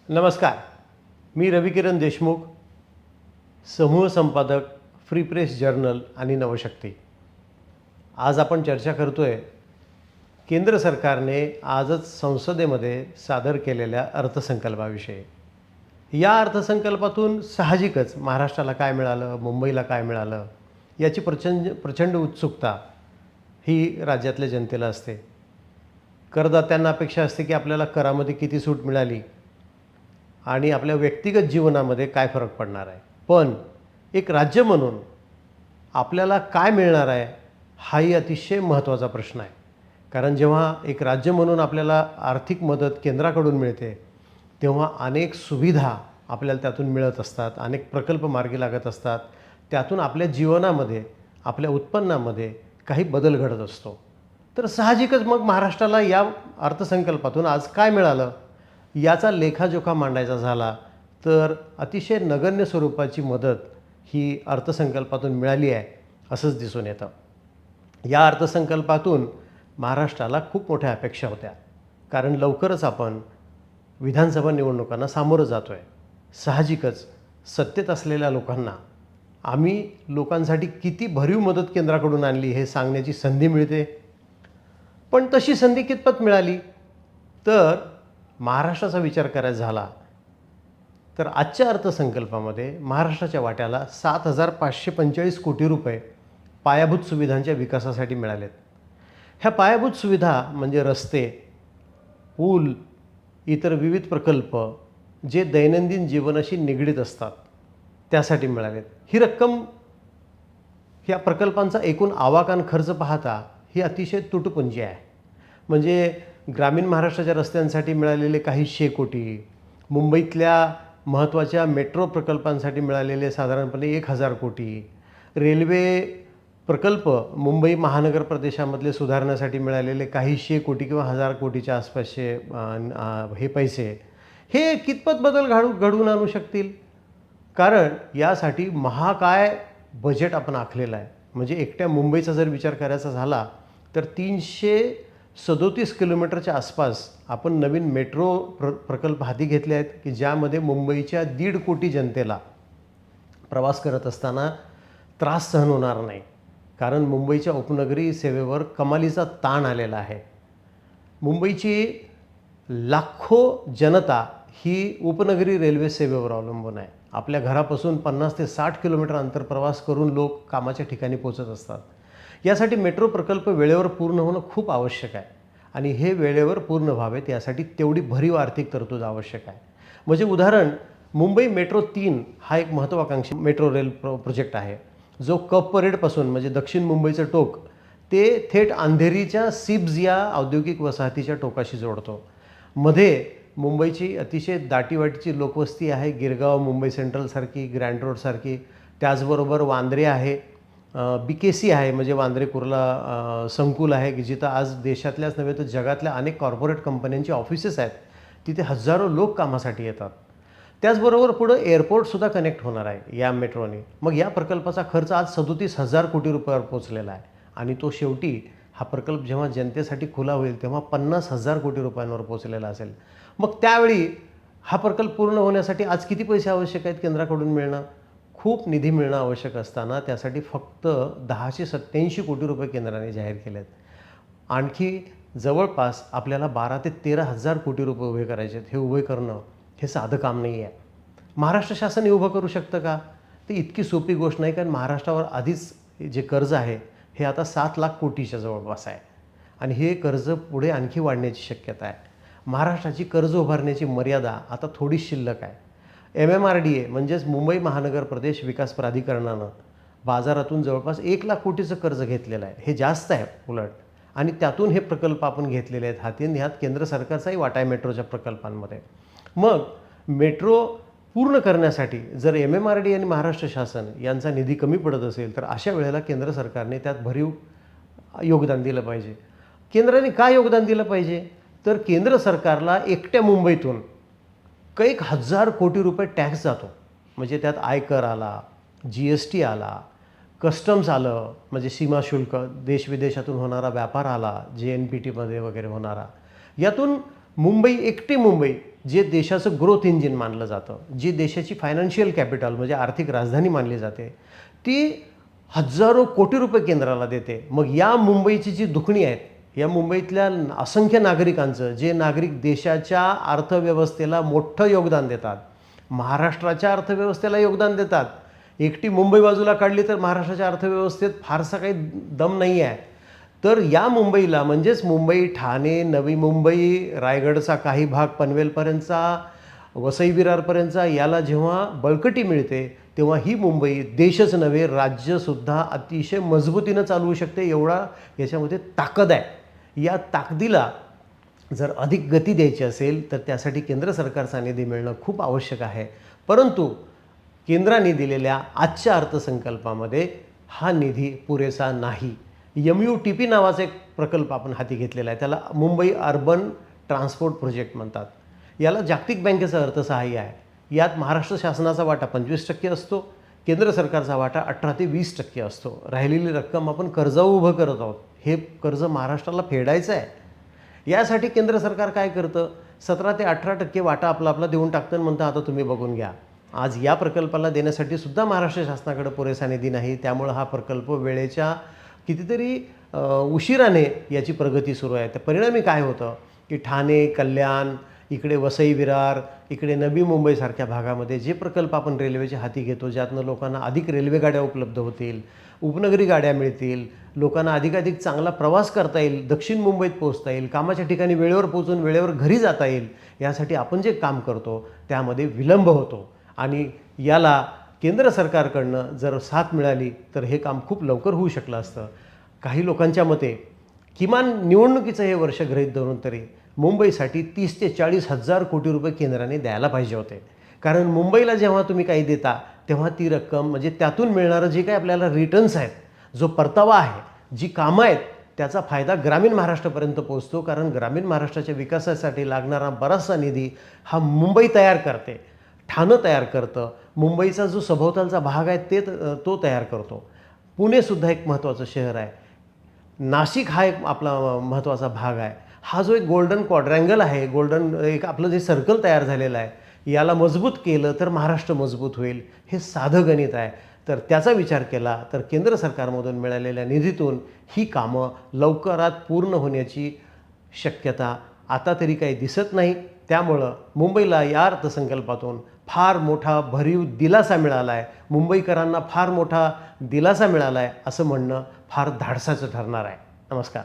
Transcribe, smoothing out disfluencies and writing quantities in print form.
नमस्कार. मी रविकिरण देशमुख, समूह संपादक, फ्री प्रेस जर्नल आणि नवशक्ती. आज आपण चर्चा करतोय केंद्र सरकारने आजच संसदेमध्ये सादर केलेल्या अर्थसंकल्पाविषयी. या अर्थसंकल्पातून साहजिकच महाराष्ट्राला काय मिळालं, मुंबईला काय मिळालं याची प्रचंड उत्सुकता ही राज्यातल्या जनतेला असते. करदात्यांना अपेक्षा असते की आपल्याला करामध्ये किती सूट मिळाली आणि आपल्या व्यक्तिगत जीवनामध्ये काय फरक पडणार आहे. पण एक राज्य म्हणून आपल्याला काय मिळणार आहे हाही अतिशय महत्त्वाचा प्रश्न आहे. कारण जेव्हा एक राज्य म्हणून आपल्याला आर्थिक मदत केंद्राकडून मिळते तेव्हा अनेक सुविधा आपल्याला त्यातून मिळत असतात, अनेक प्रकल्प मार्गी लागत असतात. त्यातून आपल्या जीवनामध्ये, आपल्या उत्पन्नामध्ये काही बदल घडत असतो. तर साहजिकच मग महाराष्ट्राला या अर्थसंकल्पातून आज काय मिळालं याचा लेखाजोखा मांडायचा झाला तर अतिशय नगण्य स्वरूपाची मदत ही अर्थसंकल्पातून मिळाली आहे असंच दिसून येतं. या अर्थसंकल्पातून महाराष्ट्राला खूप मोठ्या अपेक्षा होत्या. कारण लवकरच आपण विधानसभा निवडणुकांना सामोरं जातो आहे. साहजिकच सत्तेत असलेल्या लोकांना आम्ही लोकांसाठी किती भरीव मदत केंद्राकडून आणली हे सांगण्याची संधी मिळते. पण तशी संधी कितपत मिळाली तर महाराष्ट्राचा विचार करायचा झाला तर आजच्या अर्थसंकल्पामध्ये महाराष्ट्राच्या वाट्याला 7,545 कोटी रुपये पायाभूत सुविधांच्या विकासासाठी मिळालेत. ह्या पायाभूत सुविधा म्हणजे रस्ते, पूल, इतर विविध प्रकल्प जे दैनंदिन जीवनाशी निगडीत असतात त्यासाठी मिळालेत. ही रक्कम ह्या प्रकल्पांचा एकूण आवाकान खर्च पाहता ही अतिशय तुटपुंजी आहे. म्हणजे ग्रामीण महाराष्ट्राच्या रस्त्यांसाठी मिळालेले काही 100 कोटी, मुंबईतल्या महत्त्वाच्या मेट्रो प्रकल्पांसाठी मिळालेले साधारणपणे 1,000 कोटी, रेल्वे प्रकल्प मुंबई महानगर प्रदेशामधले सुधारण्यासाठी मिळालेले काही 100 कोटी किंवा 1,000 कोटीच्या आसपासचे हे पैसे हे कितपत बदल घडवून आणू शकतील. कारण यासाठी महाकाय बजेट आपण आखलेलं आहे. म्हणजे एकट्या मुंबईचा जर विचार करायचा झाला तर 337 किलोमीटरच्या आसपास आपण नवीन मेट्रो प्रकल्प हाती घेतले आहेत की ज्यामध्ये मुंबईच्या 1.5 कोटी जनतेला प्रवास करत असताना त्रास सहन होणार नाही. कारण मुंबईच्या उपनगरी सेवेवर कमालीचा ताण आलेला आहे. मुंबईची लाखो जनता ही उपनगरी रेल्वे सेवेवर अवलंबून आहे. आपल्या घरापासून 50 ते 60 किलोमीटर अंतर प्रवास करून लोक कामाच्या ठिकाणी पोहोचत असतात. यासाठी मेट्रो प्रकल्प वेळेवर पूर्ण होणं खूप आवश्यक आहे आणि हे वेळेवर पूर्ण व्हावेत यासाठी तेवढी भरीव आर्थिक तरतूद आवश्यक आहे. म्हणजे उदाहरण, मुंबई मेट्रो 3 हा एक महत्त्वाकांक्षी मेट्रो रेल प्रोजेक्ट आहे जो कप परेडपासून म्हणजे दक्षिण मुंबईचं टोक ते थेट अंधेरीच्या सिब्ज या औद्योगिक वसाहतीच्या टोकाशी जोडतो. मध्ये मुंबईची अतिशय दाटीवाटीची लोकवस्ती आहे, गिरगाव, मुंबई सेंट्रलसारखी, ग्रँड रोडसारखी. त्याचबरोबर वांद्रे आहे, BKC आहे म्हणजे वांद्रे कुर्ला संकुल आहे की जिथं आज देशातल्याच नव्हे तर जगातल्या अनेक कॉर्पोरेट कंपन्यांची ऑफिसेस आहेत. तिथे हजारो लोक कामासाठी येतात. त्याचबरोबर पुढं एअरपोर्टसुद्धा कनेक्ट होणार आहे या मेट्रोने. मग या प्रकल्पाचा खर्च आज 37,000 कोटी रुपयावर पोचलेला आहे आणि तो शेवटी हा प्रकल्प जेव्हा जनतेसाठी खुला होईल तेव्हा 50,000 कोटी रुपयांवर पोचलेला असेल. मग त्यावेळी हा प्रकल्प पूर्ण होण्यासाठी आज किती पैसे आवश्यक आहेत केंद्राकडून मिळणं? खूप निधी मिळणं आवश्यक असताना त्यासाठी फक्त 1087 कोटी रुपये केंद्राने जाहीर केले आहेत. आणखी जवळपास आपल्याला 12 ते 13,000 कोटी रुपये उभे करायचे आहेत. हे उभे करणं हे साधं काम नाही आहे. महाराष्ट्र शासन हे उभं करू शकतं का? ते इतकी सोपी गोष्ट नाही. कारण महाराष्ट्रावर आधीच जे कर्ज आहे हे आता 7 लाख कोटीच्या जवळपास आहे आणि हे कर्ज पुढे आणखी वाढण्याची शक्यता आहे. महाराष्ट्राची कर्ज उभारण्याची मर्यादा आता थोडी शिल्लक आहे. MMRDA म्हणजेच मुंबई महानगर प्रदेश विकास प्राधिकरणानं बाजारातून जवळपास 1 लाख कोटीचं कर्ज घेतलेलं आहे. हे जास्त आहे उलट आणि त्यातून हे प्रकल्प आपण घेतलेले आहेत हाती. ह्यात केंद्र सरकारचाही वाटा आहे मेट्रोच्या प्रकल्पांमध्ये. मग मेट्रो पूर्ण करण्यासाठी जर MMRDA आणि महाराष्ट्र शासन यांचा निधी कमी पडत असेल तर अशा वेळेला केंद्र सरकारने त्यात भरीव योगदान दिलं पाहिजे. केंद्राने काय योगदान दिलं पाहिजे तर केंद्र सरकारला एकट्या मुंबईतून कैक 1,000 कोटी रुपये टॅक्स जातो. म्हणजे त्यात आयकर आला, GST आला, कस्टम्स आलं म्हणजे सीमा शुल्क, देशविदेशातून होणारा व्यापार आला, JNPTमध्ये वगैरे होणारा. यातून मुंबई, एकटी मुंबई, जे देशाचं ग्रोथ इंजिन मानलं जातं, जी देशाची फायनान्शियल कॅपिटल म्हणजे आर्थिक राजधानी मानली जाते, ती हजारो कोटी रुपये केंद्राला देते. मग या मुंबईची जी दुखणी आहेत, या मुंबईतल्या असंख्य नागरिकांचं, जे नागरिक देशाच्या अर्थव्यवस्थेला मोठं योगदान देतात, महाराष्ट्राच्या अर्थव्यवस्थेला योगदान देतात. एकटी मुंबई बाजूला काढली तर महाराष्ट्राच्या अर्थव्यवस्थेत फारसा काही दम नाही आहे. तर या मुंबईला म्हणजेच मुंबई, ठाणे, नवी मुंबई, रायगडचा काही भाग पनवेलपर्यंतचा, वसई विरारपर्यंतचा, याला जेव्हा बळकटी मिळते तेव्हा ही मुंबई देशच नव्हे राज्यसुद्धा अतिशय मजबूतीनं चालवू शकते. एवढा याच्यामध्ये ताकद आहे. या ताकदीला जर अधिक गती द्यायची असेल तर त्यासाठी केंद्र सरकारचा निधी मिळणं खूप आवश्यक आहे. परंतु केंद्राने दिलेल्या आजच्या अर्थसंकल्पामध्ये हा निधी पुरेसा नाही. MUTP नावाचा एक प्रकल्प आपण हाती घेतलेला आहे, त्याला मुंबई अर्बन ट्रान्सपोर्ट प्रोजेक्ट म्हणतात. याला जागतिक बँकेचं अर्थसहाय्य आहे. यात महाराष्ट्र शासनाचा वाटा 25% असतो, केंद्र सरकारचा वाटा 18 ते 20% असतो. राहिलेली रक्कम आपण कर्जावर उभं करत आहोत. हे कर्ज महाराष्ट्राला फेडायचं आहे. यासाठी केंद्र सरकार काय करतं, 17 ते 18% वाटा आपला आपला देऊन टाकतं आणि म्हणतं आता तुम्ही बघून घ्या. आज या प्रकल्पाला देण्यासाठी सुद्धा महाराष्ट्र शासनाकडे पुरेसा निधी नाही. त्यामुळं हा प्रकल्प वेळेच्या कितीतरी उशिराने याची प्रगती सुरू आहे. तर परिणामी काय होतं की ठाणे, कल्याण, इकडे वसई विरार, इकडे नवी मुंबईसारख्या भागामध्ये जे प्रकल्प आपण रेल्वेच्या हाती घेतो, ज्यातनं लोकांना अधिक रेल्वे गाड्या उपलब्ध होतील, उपनगरी गाड्या मिळतील, लोकांना अधिकाधिक चांगला प्रवास करता येईल, दक्षिण मुंबईत पोहोचता येईल, कामाच्या ठिकाणी वेळेवर पोहोचून वेळेवर घरी जाता येईल, यासाठी आपण जे काम करतो त्यामध्ये विलंब होतो. आणि याला केंद्र सरकारकडनं जर साथ मिळाली तर हे काम खूप लवकर होऊ शकलं असतं. काही लोकांच्या मते किमान निवडणुकीचं हे वर्ष गृहीत धरून तरी मुंबईसाठी 30 ते 40 हजार कोटी रुपये केंद्राने द्यायला पाहिजे होते. कारण मुंबईला जेव्हा तुम्ही काही देता तेव्हा ती रक्कम म्हणजे त्यातून मिळणारं जे काही आपल्याला रिटर्न्स आहेत, जो परतावा आहे, जी कामं आहेत, त्याचा फायदा ग्रामीण महाराष्ट्रापर्यंत पोहोचतो. कारण ग्रामीण महाराष्ट्राच्या विकासासाठी लागणारा बराचसा निधी हा मुंबई तयार करते, ठाणं तयार करतं, मुंबईचा जो सभोवतालचा भाग आहे तो तयार करतो. पुणेसुद्धा एक महत्त्वाचं शहर आहे. नाशिक हा एक आपला महत्त्वाचा भाग आहे. हा जो एक गोल्डन क्वाड्रँगल आहे, एक आपलं जे सर्कल तयार झालेलं आहे, याला मजबूत केलं तर महाराष्ट्र मजबूत होईल. हे साधं गणित आहे. तर त्याचा विचार केला तर केंद्र सरकारमधून मिळालेल्या निधीतून ही कामं लवकरात पूर्ण होण्याची शक्यता आता तरी काही दिसत नाही. त्यामुळं मुंबईला या अर्थसंकल्पातून फार मोठा भरीव दिलासा मिळाला आहे, मुंबईकरांना फार मोठा दिलासा मिळाला आहे असं म्हणणं फार धाडसाचं ठरणार आहे. नमस्कार.